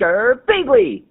Girbeagly!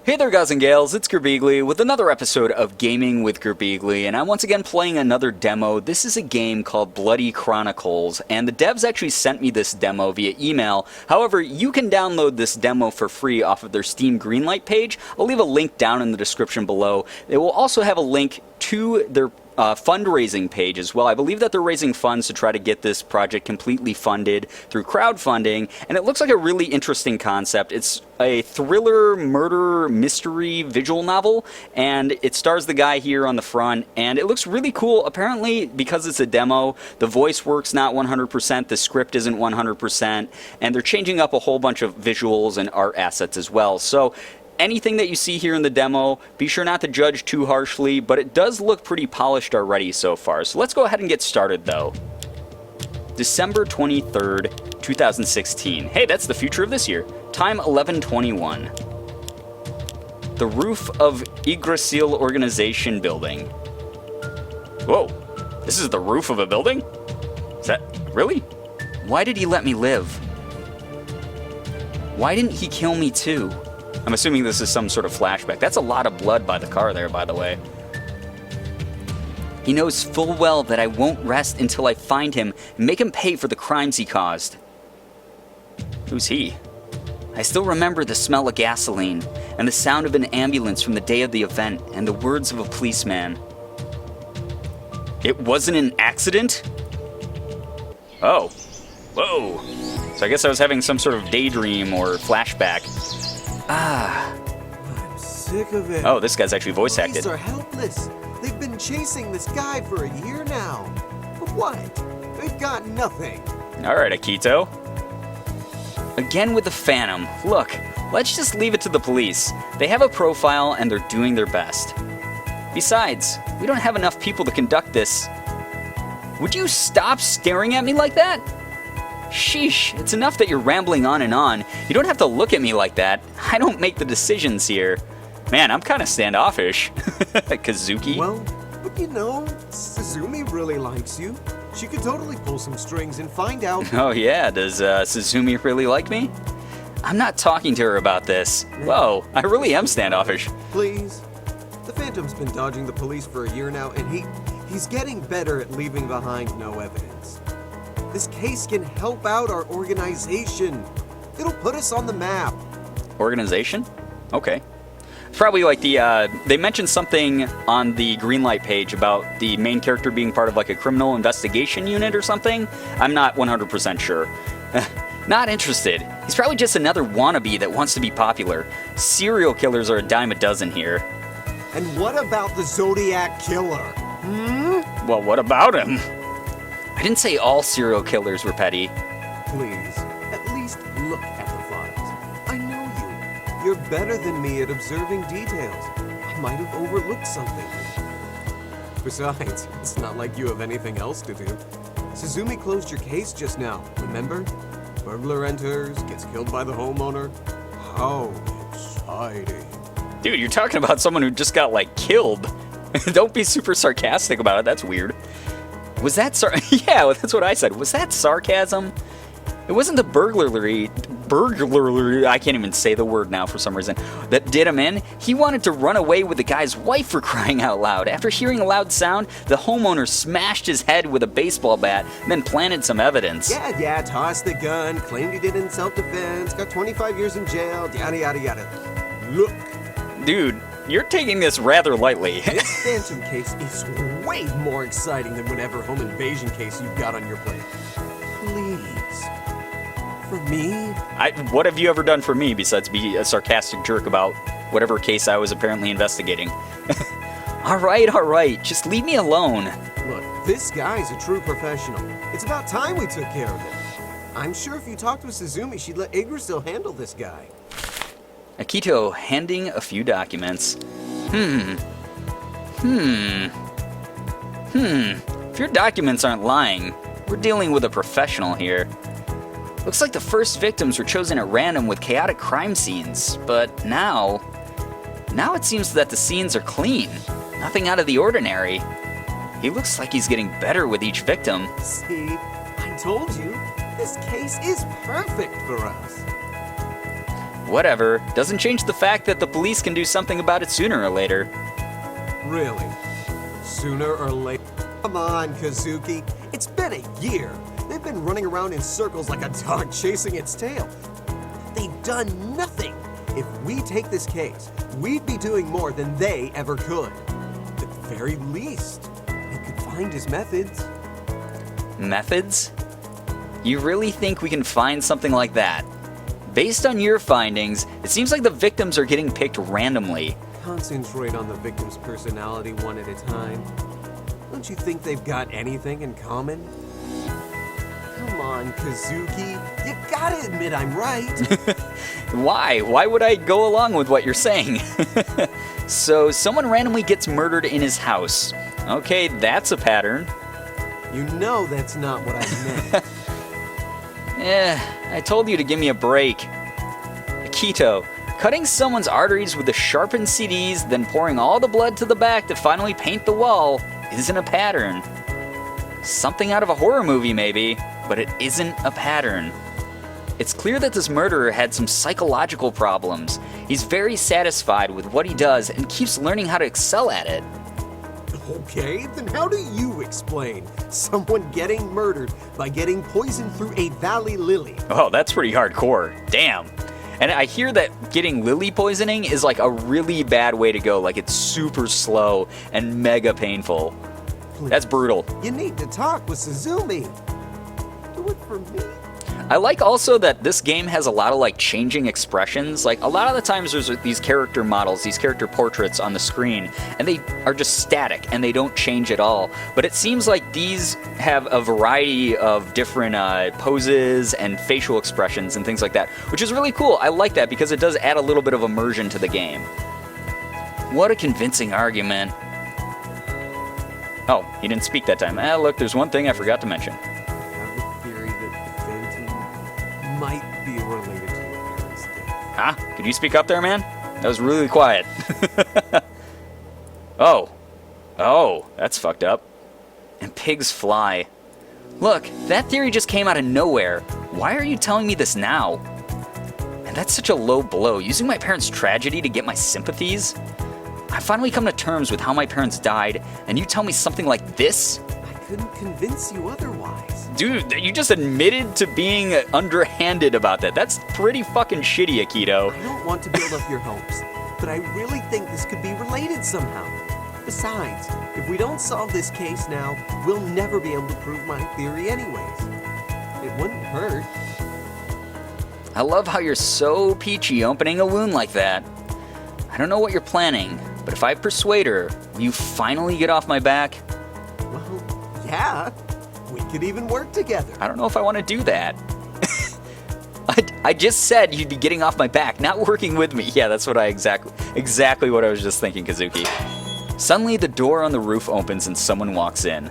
Hey there guys and gals, it's Girbeagly with another episode of Gaming with Girbeagly, and I'm once again playing another demo. This is a game called Bloody Chronicles, and the devs actually sent me this demo via email. However, you can download this demo for free off of their Steam Greenlight page. I'll leave a link down in the description below. It will also have a link to their fundraising page as well. I believe that they're raising funds to try to get this project completely funded through crowdfunding, and it looks like a really interesting concept. It's a thriller, murder, mystery visual novel, and it stars the guy here on the front, and it looks really cool. Apparently, because it's a demo, the voice work's not 100%, the script isn't 100%, and they're changing up a whole bunch of visuals and art assets as well. So anything that you see here in the demo, be sure not to judge too harshly, but it does look pretty polished already so far. So let's go ahead and get started though. December 23rd, 2016. Hey, that's the future of this year. Time 11:21. The roof of Yggdrasil Organization building. Whoa, this is the roof of a building? Is that, really? Why did he let me live? Why didn't he kill me too? I'm assuming this is some sort of flashback. That's a lot of blood by the car there, by the way. He knows full well that I won't rest until I find him and make him pay for the crimes he caused. Who's he? I still remember the smell of gasoline and the sound of an ambulance from the day of the event and the words of a policeman. It wasn't an accident? Oh. Whoa. So I guess I was having some sort of daydream or flashback. I'm sick of it. Oh, this guy's actually voice acted. Police are helpless. They've been chasing this guy for a year now. But what? They've got nothing. Alright, Akito. Again with the Phantom. Look, let's just leave it to the police. They have a profile and they're doing their best. Besides, we don't have enough people to conduct this. Would you stop staring at me like that? Sheesh, it's enough that you're rambling on and on. You don't have to look at me like that. I don't make the decisions here. Man, I'm kind of standoffish. Kazuki? Well, but you know, Suzumi really likes you. She could totally pull some strings and find out. Oh yeah, does Suzumi really like me? I'm not talking to her about this. Whoa, I really am standoffish. Please. The Phantom's been dodging the police for a year now, and he's getting better at leaving behind no evidence. This case can help out our organization. It'll put us on the map. Organization? Okay. It's probably like the, they mentioned something on the Greenlight page about the main character being part of like a criminal investigation unit or something. I'm not 100% sure. Not interested. He's probably just another wannabe that wants to be popular. Serial killers are a dime a dozen here. And what about the Zodiac Killer? Well, what about him? I didn't say all serial killers were petty. Please, at least look at the files. I know you. You're better than me at observing details. I might have overlooked something. Besides, it's not like you have anything else to do. Suzumi closed your case just now, remember? Burglar enters, gets killed by the homeowner. How exciting. Dude, you're talking about someone who just got, like, killed. Don't be super sarcastic about it, that's weird. Was that yeah, that's what I said. Was that sarcasm? It wasn't the burglary, I can't even say the word now for some reason, that did him in. He wanted to run away with the guy's wife for crying out loud. After hearing a loud sound, the homeowner smashed his head with a baseball bat and then planted some evidence. Yeah, tossed the gun, claimed he did it in self-defense, got 25 years in jail, yada yada yada. Look. Dude, you're taking this rather lightly. This Phantom case is way more exciting than whatever home invasion case you've got on your plate. Please. For me? What have you ever done for me besides be a sarcastic jerk about whatever case I was apparently investigating? Alright, just leave me alone. Look, this guy's a true professional. It's about time we took care of him. I'm sure if you talked with Suzumi, she'd let Yggdrasil handle this guy. Akito handing a few documents. If your documents aren't lying, we're dealing with a professional here. Looks like the first victims were chosen at random with chaotic crime scenes, but now it seems that the scenes are clean. Nothing out of the ordinary. He looks like he's getting better with each victim. See, I told you, this case is perfect for us. Whatever. Doesn't change the fact that the police can do something about it sooner or later. Really? Sooner or later? Come on, Kazuki. It's been a year. They've been running around in circles like a dog chasing its tail. They've done nothing. If we take this case, we'd be doing more than they ever could. At the very least, they could find his methods. Methods? You really think we can find something like that? Based on your findings, it seems like the victims are getting picked randomly. Concentrate on the victim's personality one at a time. Don't you think they've got anything in common? Come on, Kazuki. You gotta admit I'm right. Why? Why would I go along with what you're saying? So, someone randomly gets murdered in his house. Okay, that's a pattern. You know that's not what I meant. I told you to give me a break. Akito, cutting someone's arteries with the sharpened CDs, then pouring all the blood to the back to finally paint the wall, isn't a pattern. Something out of a horror movie, maybe, but it isn't a pattern. It's clear that this murderer had some psychological problems. He's very satisfied with what he does and keeps learning how to excel at it. Okay, then how do you explain someone getting murdered by getting poisoned through a valley lily? Oh, that's pretty hardcore. Damn. And I hear that getting lily poisoning is like a really bad way to go. Like it's super slow and mega painful. Please, that's brutal. You need to talk with Suzumi. Do it for me. I like also that this game has a lot of like changing expressions. Like a lot of the times there's these character models, these character portraits on the screen, and they are just static and they don't change at all. But it seems like these have a variety of different poses and facial expressions and things like that, which is really cool. I like that because it does add a little bit of immersion to the game. What a convincing argument. Oh, he didn't speak that time. Look, there's one thing I forgot to mention. Might be related to your parents' death. Huh? Could you speak up there, man? That was really quiet. Oh, that's fucked up. And pigs fly. Look, that theory just came out of nowhere. Why are you telling me this now? And that's such a low blow, using my parents' tragedy to get my sympathies? I finally come to terms with how my parents died, and you tell me something like this? I couldn't convince you otherwise. Dude, you just admitted to being underhanded about that. That's pretty fucking shitty, Akito. I don't want to build up your hopes, but I really think this could be related somehow. Besides, if we don't solve this case now, we'll never be able to prove my theory anyways. It wouldn't hurt. I love how you're so peachy opening a wound like that. I don't know what you're planning, but if I persuade her, will you finally get off my back? Well, yeah. We could even work together. I don't know if I want to do that. I just said you'd be getting off my back, not working with me. Yeah, that's what exactly what I was just thinking, Kazuki. Suddenly, the door on the roof opens and someone walks in.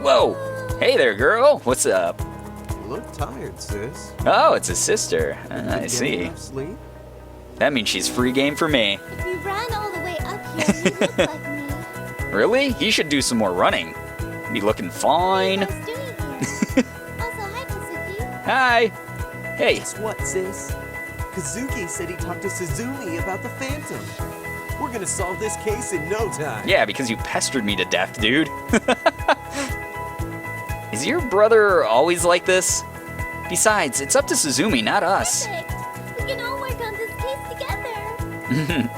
Whoa! Hey there, girl. What's up? You look tired, sis. Oh, it's his sister. I see. Enough sleep? That means she's free game for me. If you ran all the way up here, you look like me. Really? He should do some more running. Be looking fine. What I was doing here. Also, hi, Kazuki. Hi. Hey. Guess what, sis? Kazuki said he talked to Suzumi about the Phantom. We're gonna solve this case in no time. Yeah, because you pestered me to death, dude. Is your brother always like this? Besides, it's up to Suzumi, not us. Perfect. We can all work on this case together.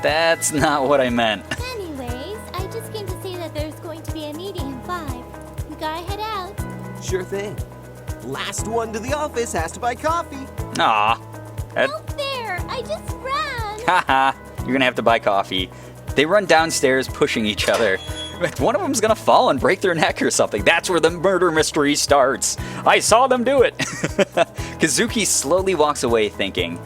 That's not what I meant. Anyways, I just came to say that there's going to be a meeting in 5. We gotta head out. Sure thing. Last one to the office has to buy coffee. Aw. No fair. I just ran. Haha. You're gonna have to buy coffee. They run downstairs pushing each other. One of them's gonna fall and break their neck or something. That's where the murder mystery starts. I saw them do it. Kazuki slowly walks away thinking,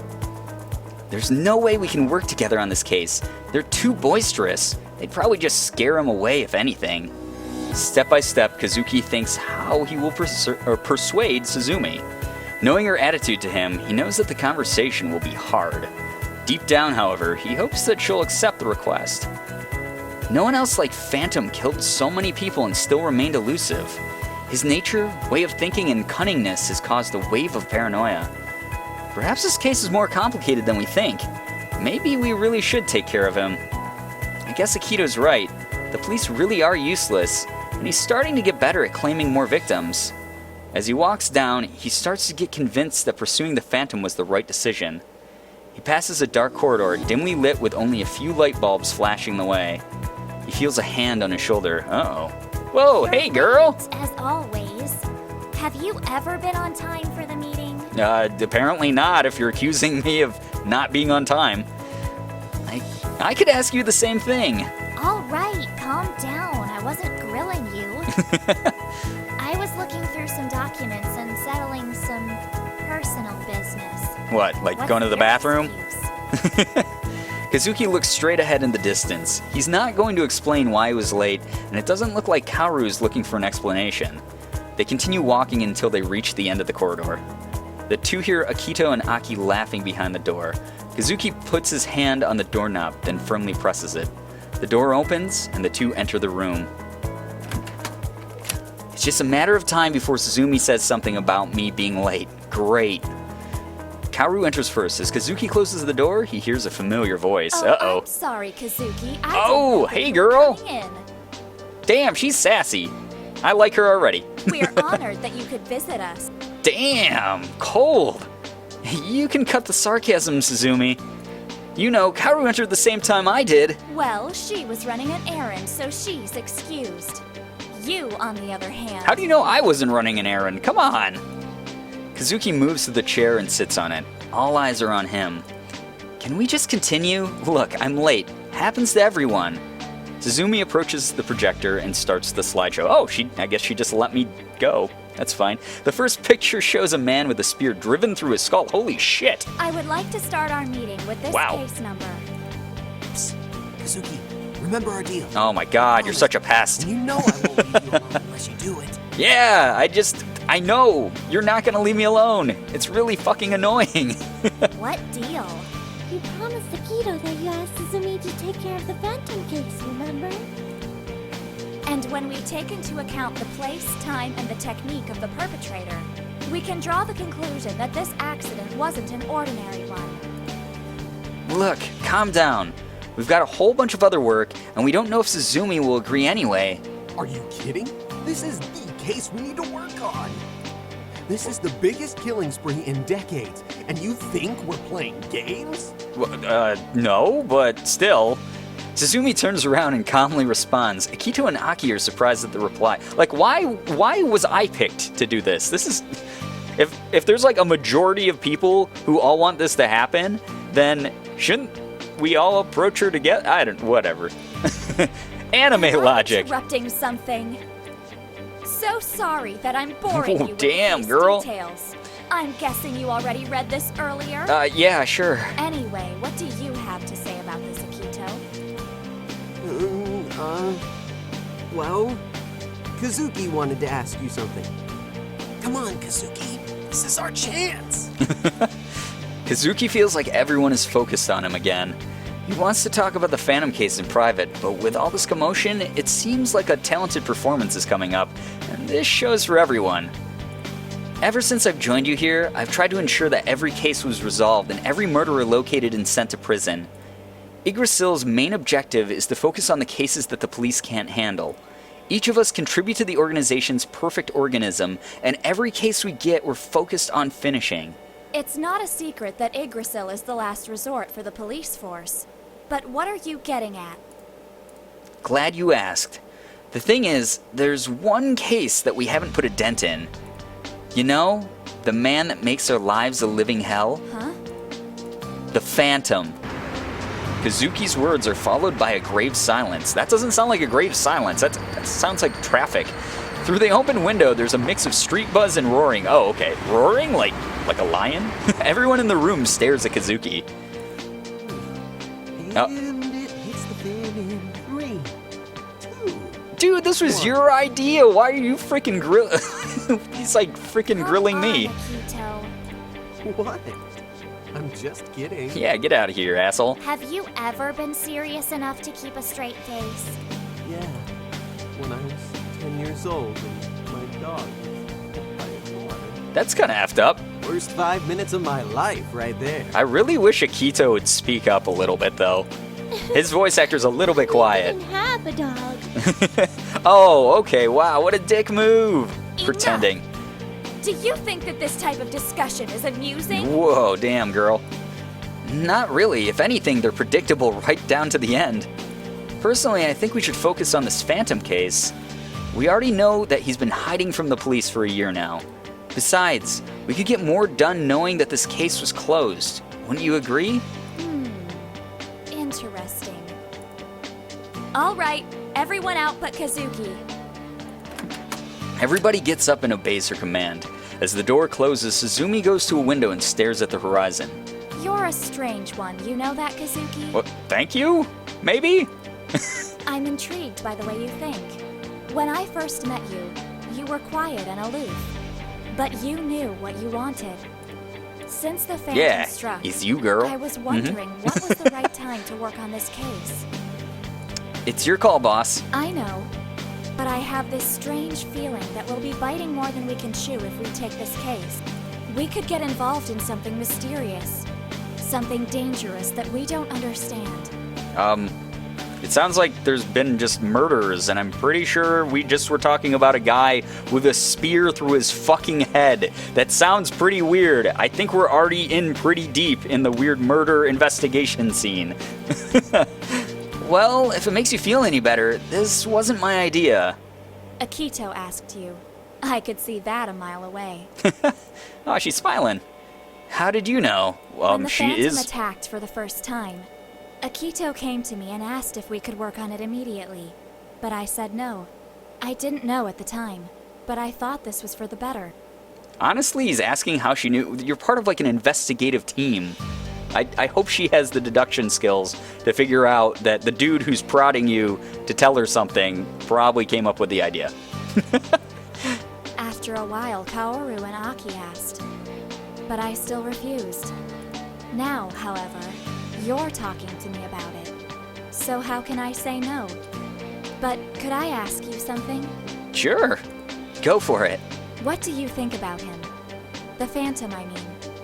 there's no way we can work together on this case. They're too boisterous. They'd probably just scare him away if anything. Step by step, Kazuki thinks how he will persuade Suzumi. Knowing her attitude to him, he knows that the conversation will be hard. Deep down, however, he hopes that she'll accept the request. No one else like Phantom killed so many people and still remained elusive. His nature, way of thinking, and cunningness has caused a wave of paranoia. Perhaps this case is more complicated than we think. Maybe we really should take care of him. I guess Akito's right. The police really are useless, and he's starting to get better at claiming more victims. As he walks down, he starts to get convinced that pursuing the Phantom was the right decision. He passes a dark corridor, dimly lit with only a few light bulbs flashing the way. He feels a hand on his shoulder. Uh-oh. Whoa, hey girl! As always. Have you ever been on time for the meeting? Apparently not, if you're accusing me of not being on time. I could ask you the same thing. All right, calm down. I wasn't grilling you. I was looking through some documents and settling some personal business. What, like What's going to the your bathroom? excuse? Kazuki looks straight ahead in the distance. He's not going to explain why he was late, and it doesn't look like Kaoru's looking for an explanation. They continue walking until they reach the end of the corridor. The two hear Akito and Aki laughing behind the door. Kazuki puts his hand on the doorknob, then firmly presses it. The door opens, and the two enter the room. It's just a matter of time before Suzumi says something about me being late. Great. Kaoru enters first. As Kazuki closes the door, he hears a familiar voice. Uh-oh. I'm sorry, Kazuki. Oh, hey, girl. Coming in. Damn, she's sassy. I like her already. We're honored that you could visit us. Damn, cold. You can cut the sarcasm, Suzumi. You know, Kaoru entered the same time I did. Well, she was running an errand, so she's excused. You, on the other hand... How do you know I wasn't running an errand? Come on. Kazuki moves to the chair and sits on it. All eyes are on him. Can we just continue? Look, I'm late. Happens to everyone. Suzumi approaches the projector and starts the slideshow. Oh, I guess she just let me go. That's fine. The first picture shows a man with a spear driven through his skull. Holy shit! I would like to start our meeting with this case number. Psst. Kazuki, remember our deal. Oh my god, you're such a pest. And you know I won't leave you alone unless you do it. Yeah, I know. You're not gonna leave me alone. It's really fucking annoying. What deal? You promised Akito that you asked Suzumi to take care of the Phantom case, remember? And when we take into account the place, time, and the technique of the perpetrator, we can draw the conclusion that this accident wasn't an ordinary one. Look, calm down. We've got a whole bunch of other work, and we don't know if Suzumi will agree anyway. Are you kidding? This is the case we need to work on. This is the biggest killing spree in decades, and you think we're playing games? No, but still. Suzumi turns around and calmly responds. Akito and Aki are surprised at the reply. Like, why was I picked to do this? This is... If there's like a majority of people who all want this to happen, then shouldn't we all approach her together? Whatever. Anime logic. Interrupting something. So sorry that I'm boring you with damn, these girl. details. I'm guessing you already read this earlier? Yeah, sure. Anyway, what do you have to say about this, Akito? Well, Kazuki wanted to ask you something. Come on, Kazuki. This is our chance. Kazuki feels like everyone is focused on him again. He wants to talk about the Phantom case in private, but with all this commotion, it seems like a talented performance is coming up, and this shows for everyone. Ever since I've joined you here, I've tried to ensure that every case was resolved and every murderer located and sent to prison. Yggdrasil's main objective is to focus on the cases that the police can't handle. Each of us contribute to the organization's perfect organism, and every case we get, we're focused on finishing. It's not a secret that Yggdrasil is the last resort for the police force. But what are you getting at? Glad you asked. The thing is, there's one case that we haven't put a dent in. You know, the man that makes our lives a living hell? Huh? The Phantom. Kazuki's words are followed by a grave silence. That doesn't sound like a grave silence. That sounds like traffic. Through the open window, there's a mix of street buzz and roaring. Oh, okay. Roaring? Like a lion? Everyone in the room stares at Kazuki. And it hits the fan in 3, 2. Dude, this was your idea. Why are you freaking He's like freaking grilling me. Akito. What? I'm just kidding. Yeah, get out of here, asshole. Have you ever been serious enough to keep a straight face? Yeah. When I was 10 years old and my dog was hit by a car. That's kind of effed up. Worst 5 minutes of my life right there. I really wish Akito would speak up a little bit, though. His voice actor's a little bit quiet. We didn't have a dog. Oh, okay, wow, what a dick move. Enough. Pretending. Do you think that this type of discussion is amusing? Whoa, damn, girl. Not really. If anything, they're predictable right down to the end. Personally, I think we should focus on this Phantom case. We already know that he's been hiding from the police for a year now. Besides, we could get more done knowing that this case was closed. Wouldn't you agree? Interesting. All right, everyone out but Kazuki. Everybody gets up and obeys her command. As the door closes, Suzumi goes to a window and stares at the horizon. You're a strange one, you know that, Kazuki? Well, thank you? Maybe? I'm intrigued by the way you think. When I first met you, you were quiet and aloof. But you knew what you wanted. Since the Phantom Yeah, struck, it's you, girl. I was wondering what was the right time to work on this case. It's your call, boss. I know, but I have this strange feeling that we'll be biting more than we can chew if we take this case. We could get involved in something mysterious, something dangerous that we don't understand. It sounds like there's been just murders, and I'm pretty sure we just were talking about a guy with a spear through his fucking head. That sounds pretty weird. I think we're already in pretty deep in the weird murder investigation scene. Well, if it makes you feel any better, this wasn't my idea. Akito asked you. I could see that a mile away. Oh, she's smiling. How did you know? When the She Phantom is... attacked for the first time, Akito came to me and asked if we could work on it immediately. But I said no. I didn't know at the time, but I thought this was for the better. Honestly, he's asking how she knew. You're part of like an investigative team. I hope she has the deduction skills to figure out that the dude who's prodding you to tell her something probably came up with the idea. After a while, Kaoru and Aki asked, but I still refused. Now, however, you're talking to me about it. So how can I say no? But could I ask you something? Sure. Go for it. What do you think about him? The Phantom, I mean.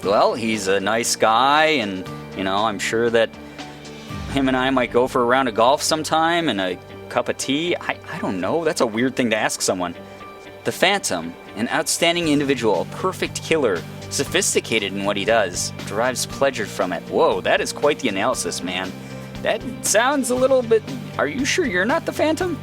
Well, he's a nice guy, and, I'm sure that him and I might go for a round of golf sometime and a cup of tea. I don't know. That's a weird thing to ask someone. The Phantom, an outstanding individual, a perfect killer, sophisticated in what he does, derives pleasure from it. Whoa, that is quite the analysis, man. That sounds a little bit... Are you sure you're not the Phantom?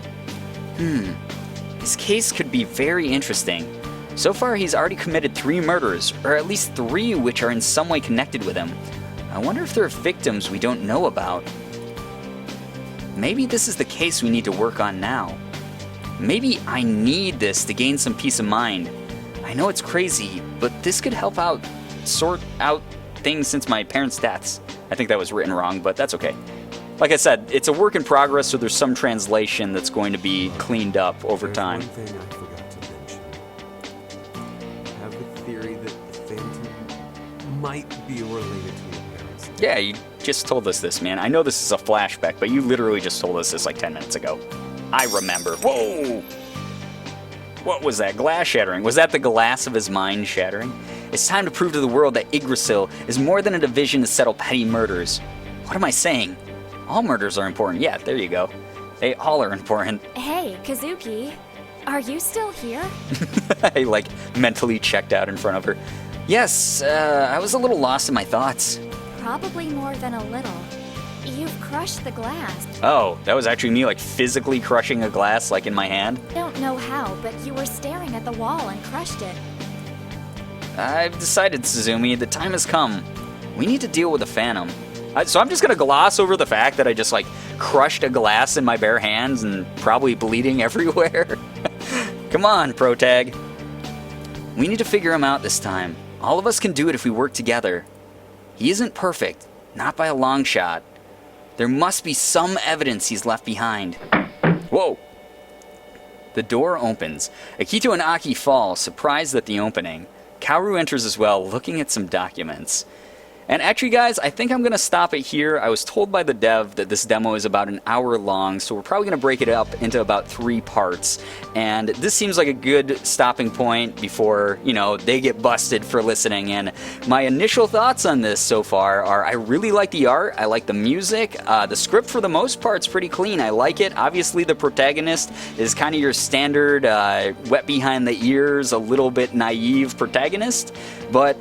His case could be very interesting. So far, he's already committed 3 murders, or at least 3 which are in some way connected with him. I wonder if there are victims we don't know about. Maybe this is the case we need to work on now. Maybe I need this to gain some peace of mind. I know it's crazy, but this could help out sort out things since my parents' deaths. I think that was written wrong, but that's okay. Like I said, it's a work in progress, so there's some translation that's going to be cleaned up over There's time. one thing I forgot to mention. I have the theory that the Phantom might be related to your parents. Yeah, you just told us this, man. I know this is a flashback, but you literally just told us this like 10 minutes ago. I remember. Whoa! What was that? Glass shattering. Was that the glass of his mind shattering? It's time to prove to the world that Yggdrasil is more than a division to settle petty murders. What am I saying? All murders are important. Yeah, there you go. They all are important. Hey, Kazuki, are you still here? I, mentally checked out in front of her. Yes, I was a little lost in my thoughts. Probably more than a little. You've crushed the glass. Oh, that was actually me, physically crushing a glass, in my hand? Don't know how, but you were staring at the wall and crushed it. I've decided, Suzumi, the time has come. We need to deal with the Phantom. So I'm just gonna gloss over the fact that I just, crushed a glass in my bare hands and probably bleeding everywhere. Come on, Protag. We need to figure him out this time. All of us can do it if we work together. He isn't perfect, not by a long shot. There must be some evidence he's left behind. Whoa! The door opens. Akito and Aki fall, surprised at the opening. Kaoru enters as well, looking at some documents. And actually, guys, I think I'm going to stop it here. I was told by the dev that this demo is about an hour long, so we're probably going to break it up into about 3 parts. And this seems like a good stopping point before, you know, they get busted for listening. And my initial thoughts on this so far are I really like the art, I like the music, the script for the most part is pretty clean, I like it. Obviously, the protagonist is kind of your standard wet behind the ears, a little bit naive protagonist, but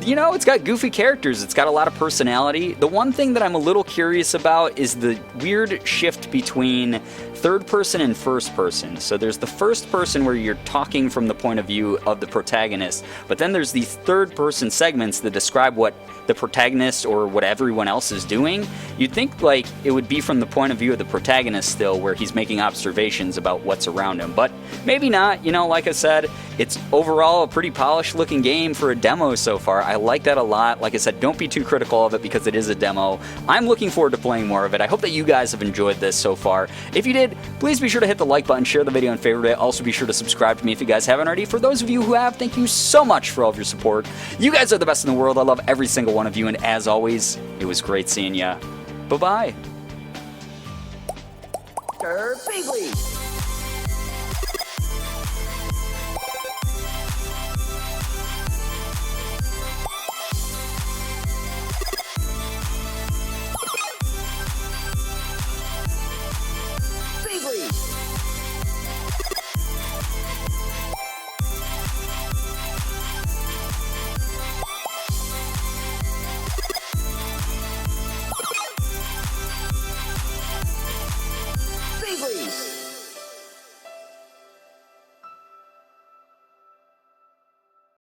you know, it's got goofy characters, it's got a lot of personality. The one thing that I'm a little curious about is the weird shift between third person and first person. So there's the first person where you're talking from the point of view of the protagonist, but then there's these third person segments that describe what the protagonist or what everyone else is doing. You'd think like it would be from the point of view of the protagonist still, where he's making observations about what's around him, but maybe not. You know, like I said, it's overall a pretty polished looking game for a demo so far. I like that a lot. Like I said, don't be too critical of it because it is a demo. I'm looking forward to playing more of it. I hope that you guys have enjoyed this so far. If you did, please be sure to hit the like button, share the video, and favorite it. Also be sure to subscribe to me if you guys haven't already. For those of you who have, thank you so much for all of your support. You guys are the best in the world. I love every single one of you, and as always, it was great seeing ya. Bye-bye. Girbeagly.